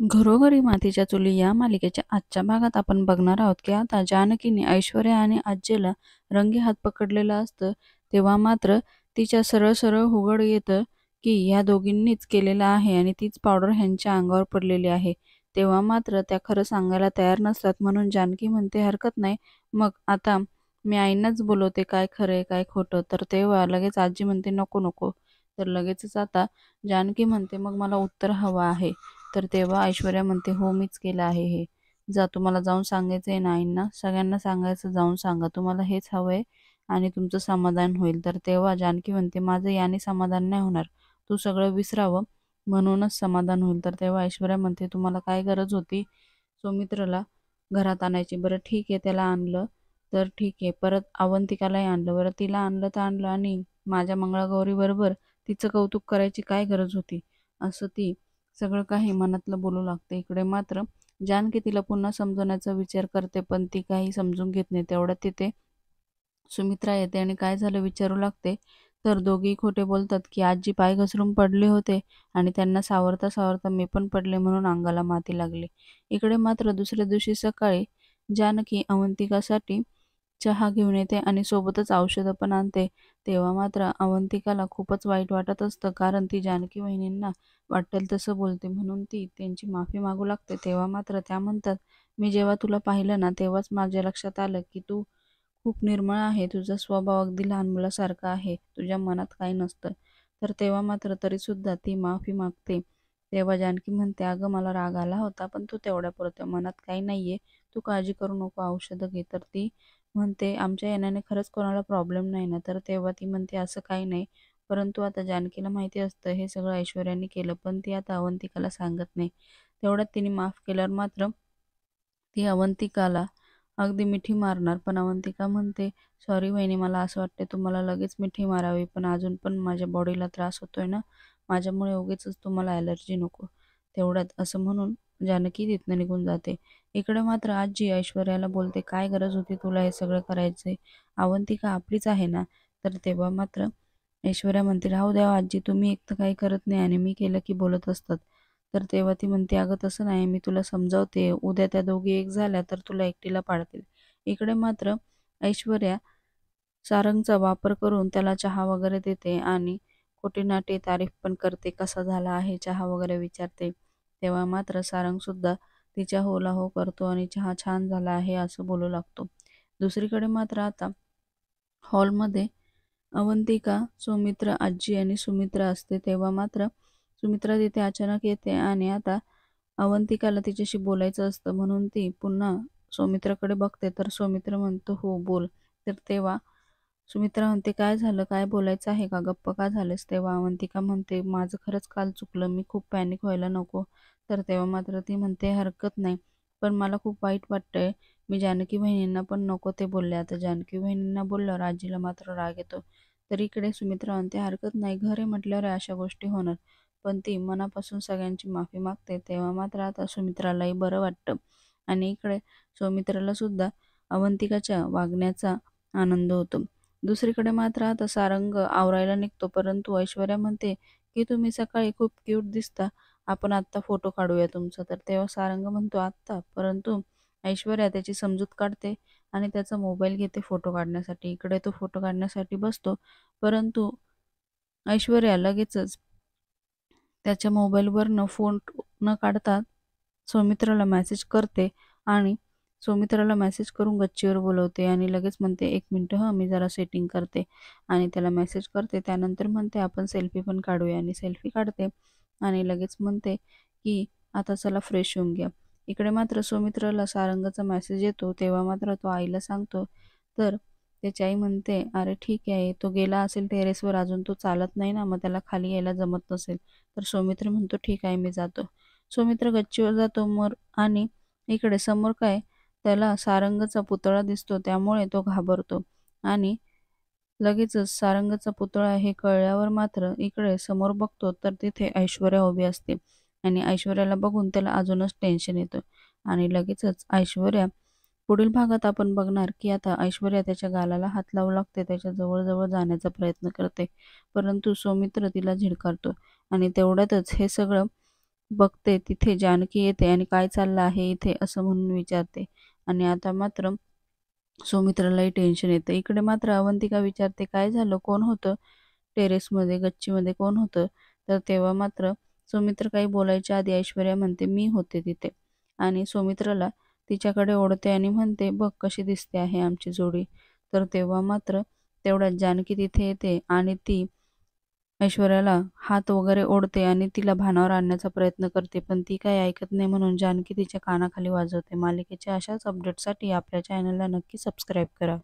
घरोघरी मातीच्या चुली या मालिकेच्या आजच्या भागात आपण बघणार आहोत की आता जानकीने ऐश्वर्या आणि आज्येला रंगे हात पकडलेलं असतं तेव्हा मात्र तिच्या सरळ सरळ उघड येतं की ह्या दोघींनीच केलेलं आहे आणि तीच पावडर ह्यांच्या अंगावर पडलेली आहे. तेव्हा मात्र त्या खरं सांगायला तयार नसतात म्हणून जानकी म्हणते हरकत नाही, मग आता मी आईंनाच बोलवते, काय खरंय काय खोटं. तर तेव्हा लगेच आजी म्हणते नको नको. तर लगेचच आता जानकी म्हणते मग मला उत्तर हवं आहे. तर तेव्हा ऐश्वर्या म्हणते, "हो, मीच केलं आहे हे. जा तुम्हाला जाऊन सांगायचं आहे ना आईंना, सगळ्यांना सांगायचं, जाऊन सांगा. तुम्हाला हेच हवंय आणि तुमचं समाधान होईल." तर तेव्हा जानकी म्हणते, "माझं याने समाधान नाही होणार. तू सगळं विसरावं म्हणूनच समाधान होईल." तर तेव्हा ऐश्वर्या म्हणते, "तुम्हाला काय गरज होती सौमित्रला घरात आणायची? बरं ठीक आहे, त्याला आणलं तर ठीक आहे. परत अवंतिकालाही आणलं. बरं तिला आणलं तर आणलं आणि माझ्या मंगळागौरीबरोबर तिचं कौतुक करायची काय गरज होती?" असं ती सगळं काही मनातलं बोलू लागते. इकडे मात्र जानकी तिला पुन्हा समजवण्याचा विचार करते, पण ती काही समजून घेत नाही. तेवढ्यात तिथे सुमित्रा येते आणि काय झालं विचारू लागते. तर दोघेही खोटे बोलतात, की आजी पाय घसरून पडले होते आणि त्यांना सावरता सावरता मी पण पडले म्हणून अंगाला माती लागली. इकडे मात्र दुसऱ्या दिवशी सकाळी जानकी अवंतिकासाठी चहा घेऊन येते आणि सोबतच औषधं पण आणते. तेव्हा मात्र अवंतिकाला खूपच वाईट वाटत असतं, कारण ती जानकी वहिनींना वाटेल तसं बोलते म्हणून ती त्यांची माफी मागू लागते. तेव्हा मात्र त्या म्हणतात, "मी जेव्हा तुला पाहिलं ना, तेव्हाच माझ्या लक्षात आलं, की तू खूप निर्मळ आहे. तुझा स्वभाव अगदी लहान मुलासारखा आहे. तुझ्या मनात काही नसतं." तर तेव्हा मात्र तरीसुद्धा ती माफी मागते. तेव्हा जानकी म्हणते, "अगं मला राग आला होता, पण तू तेवढ्यापुरतं, मनात काही नाहीये. तू काळजी करू नको, औषधं घे." तर ती म्हणते, "आमच्या येण्याने खरंच कोणाला प्रॉब्लेम नाही ना?" तर तेव्हा ती म्हणते, "असं काही नाही." परंतु आता जानकीला माहिती असतं हे सगळं ऐश्वर्याने केलं, पण ती आता अवंतिकाला सांगत नाही. तेवढ्यात तिने माफ केल्यावर मात्र ती अवंतिकाला अगदी मिठी मारणार, पण अवंतिका म्हणते, "सॉरी वहिनी, मला असं वाटतंय तुम्हाला लगेच मिठी मारावी, पण अजून पण माझ्या बॉडीला त्रास होतोय ना, माझ्यामुळे उगीचच तुम्हाला ॲलर्जी नको." तेवढ्यात असं म्हणून जानकी तिथनं निघून जाते. इकडे मात्र आजी ऐश्वर्याला बोलते, "काय गरज होती तुला हे सगळं करायचे? अवंतिका आपलीच आहे ना." तर तेव्हा मात्र ऐश्वर्या म्हणते, "राहू द्या हो आजी, तुम्ही एक तर काही करत नाही आणि मी केलं की बोलत असतात." तर तेव्हा ती म्हणते, "अगं तसं नाही, मी तुला समजावते. उद्या त्या दोघी एक झाल्या तर तुला एकटीला पाडतील." इकडे मात्र ऐश्वर्या सारंगचा वापर करून त्याला चहा वगैरे देते आणि खोटीनाटी तारीफ पण करते, कसा झाला आहे चहा वगैरे विचारते. तेव्हा मात्र सारंगसुद्धा तिच्या होला हो करतो आणि चहा छान झाला आहे असं बोलू लागतो. दुसरीकडे मात्र आता हॉलमध्ये अवंतिका, सौमित्र, आजी आणि सुमित्रा असते. तेव्हा मात्र सुमित्रा तिथे अचानक येते आणि आता अवंतिकाला तिच्याशी बोलायचं असतं म्हणून ती पुन्हा सौमित्राकडे बघते. तर सौमित्र म्हणतो, "हो, बोल." तर तेव्हा सुमित्रा म्हणते, "काय झालं? काय बोलायचं आहे का? गप्प का झालेस?" तेव्हा अवंतिका म्हणते, "माझं खरंच काल चुकलं. मी खूप पॅनिक व्हायला नको." तर तेव्हा मात्र ती म्हणते, "हरकत नाही. पण मला खूप वाईट वाटतंय. मी जानकी वहिनींना पण नको ते बोलले." आता जानकी वहिनींना बोलल्यावर आजीला मात्र राग येतो. तर इकडे सुमित्रा म्हणते, "हरकत नाही. घर आहे म्हटल्यावर अशा गोष्टी होणार." पण ती मनापासून सगळ्यांची माफी मागते. तेव्हा मात्र आता सुमित्रालाही बरं वाटतं आणि इकडे सौमित्राला सुद्धा अवंतिकाच्या वागण्याचा आनंद होतो. दुसरीकडे मात्र आता सारंग आवरायला निघतो, परंतु ऐश्वर्या म्हणते, की "तुम्ही सकाळी खूप क्यूट दिसता. आपण आत्ता फोटो काढूया तुमचा." तर तेव्हा सारंग म्हणतो, "आत्ता?" परंतु ऐश्वर्या त्याची समजूत काढते आणि त्याचा मोबाईल घेते फोटो काढण्यासाठी. इकडे तो फोटो काढण्यासाठी बसतो, परंतु ऐश्वर्या लगेचच त्याच्या मोबाईलवरनं फोन न काढता सौमित्राला मेसेज करते आणि सौमित्राला मेसेज करून गच्चीवर बोलवते आणि लगेच म्हणते, "1 मिनिट हं, मी जरा सेटिंग करते." आणि त्याला मेसेज करते. त्यानंतर म्हणते, "आपण सेल्फी पण काढूया." आणि सेल्फी काढते आणि लगेच म्हणते, की "आता चला फ्रेश होऊन घ्या." इकडे मात्र सौमित्राला सारंगाचा मेसेज येतो. तेव्हा मात्र तो आईला सांगतो. तर त्याची आई म्हणते, "अरे ठीक आहे, तो गेला असेल टेरेसवर, अजून तो चालत नाही ना, मग त्याला खाली यायला जमत नसेल." तर सौमित्र म्हणतो, "ठीक आहे, मी जातो." सौमित्र गच्चीवर जातो आणि इकडे समोर काय त्याला सारंगचा पुतळा दिसतो, त्यामुळे तो घाबरतो आणि लगेचच सारंगचा पुतळा हे कळल्यावर मात्र इकडे समोर बघतो तर तिथे ऐश्वर्या उभी असते आणि ऐश्वर्याला बघून त्याला अजूनच टेन्शन येतं आणि लगेचच ऐश्वर्या पुढील भागात आपण बघणार की आता ऐश्वर्या त्याच्या गालाला हात लावू लागते, त्याच्या जवळ जाण्याचा प्रयत्न करते, परंतु सौमित्र तिला झिडकारतो आणि तेवढ्यातच हे सगळं बघते तिथे जानकी येते आणि काय चाललं आहे इथे असं म्हणून विचारते. आणि आता मात्र सुमित्रालाही टेन्शन येतं. इकडे मात्र अवंतिका विचारते, "काय झालं? कोण होतं टेरेसमध्ये, गच्चीमध्ये कोण होतं?" तर तेव्हा मात्र सुमित्रा काही बोलायच्या आधी ऐश्वर्या म्हणते, "मी होते तिथे." आणि सुमित्राला तिच्याकडे ओढते आणि म्हणते, "बघ कशी दिसते आहे आमची जोडी." तर तेव्हा मात्र तेवढ्यात जानकी तिथे येते आणि ती ऐश्वर्याला हात वगैरे ओढते आणि तिला भानावर आणण्याचा प्रयत्न करते, पण ती काही ऐकत नाही म्हणून जानकी तिच्या कानाखाली वाजवते. मालिकेच्या अशाच अपडेट्ससाठी आपल्या चॅनलला नक्की सबस्क्राईब करा.